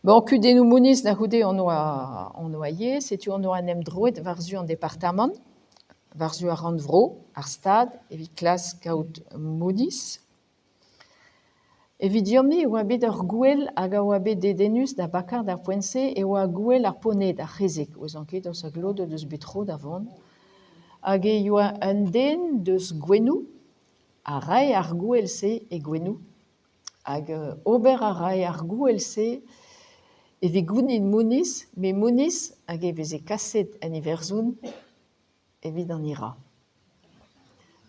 Bon, kudenu muniz na hude on noye, c'est on a nem droit varzu en département, varzu a randvro, ar stad, evit klas kaut muniz. Evit diomni oa bet ur gwell hag a oa bet dedenus da bakar da poense e oa gwell ar poned ar rezek, oaz an ket os a glod deus betro da vont. Hag e oa un den deus gwenou, a rai ar gwell se e gwenou, hag ober a rai ar gwell se evit gounin muniz, me muniz hag e veze kaset en iverzoun evit an ira.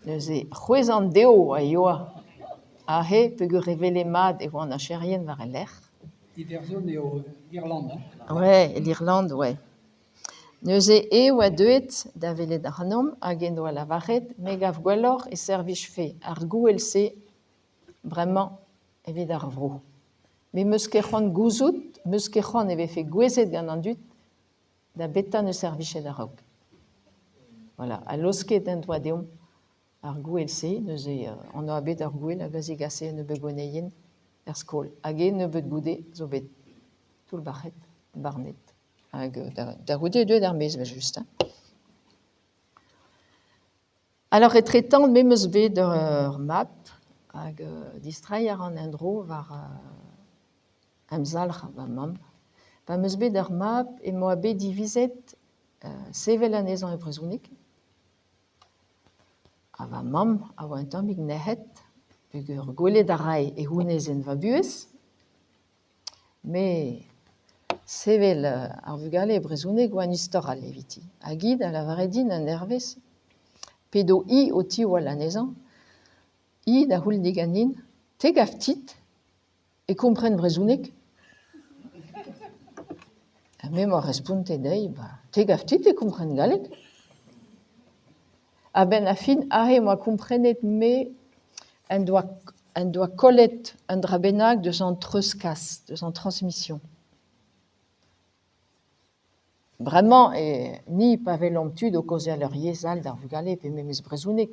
Neus e c'hwezan deo a yoa a he peogwir revele mad e oa an acherien war el lec'h. Iverzoun eo l'Irlande. Ouais, l'Irlande, ouais. Neus e oa deuet da velet ar nom hag en oa lavaret, me gav gwelloc'h e servij fe ar gwell se bremañ evit ar vro. Me meus ket c'hoant gouzout, meus ket c'hoant e vefe gwezet gant an dud da betan eus servichet a raok. Voilà, a losket en doa deomp ar gwell se, neus an oa bet ar gwell a gazi gase en eube gweneien er skol. Hag e nebeut goude zo bet tout bachet, barnet. Hag da goude deuet ar mez, just. Alors e tretan me meus bet ur map hag distrai ar an endro war amzalc'h va mam. Va meus bet ur map e moa bet divizet sevel anezhañ e brezhounek. A va mam a oa un tammig nehet, peogwir gwelet a rai e hounezenn va buez, me sevel ar vugale e brezhounek oa an istoral eviti. Hag id a lavaret din an nervez, pedo I o ti oa l'anezhañ, I da c'houl diganin, te gav tit e kompren brezhounek. Me moa responte dei, te gav tit e kompren galleg. A ben a fin, he moa komprenet me en doa kollet un dra bennak deus an treuzkas, deus an transmission. Bremañ, ni pa velomp tud o kozial ur yezhal d'ar vugale pe me meus brezhounek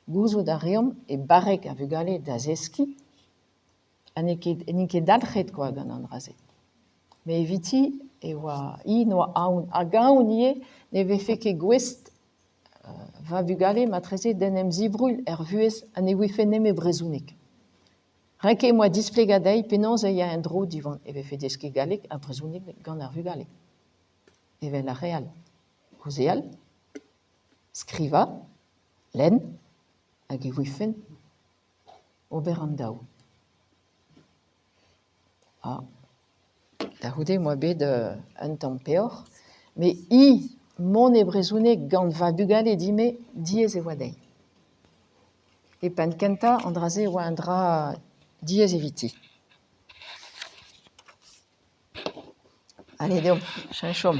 gouzout a reomp e barek ar vugale da zeski, en eo ket dalc'het gant an drazet. Me eviti, e oa I noa aoun. A gaoun ie ne vefe ket gwest va vugale matreze den em zibroul vuez an e ouife nem e brezhounek. Renke moa displegadei penaos e ya un dro divan e vefe deske galek a brezhounek gant ar vugale. Evel a real. Kozeal, skriva, len, hag e ouifen, ober an daou. Da houde moa bet un tamm peoc'h, me I mon e brezhounek gant va bugale dime diez e oa dei. E pen kenta an draze oa un dra diez eviti. Allez, deomp, chanchom.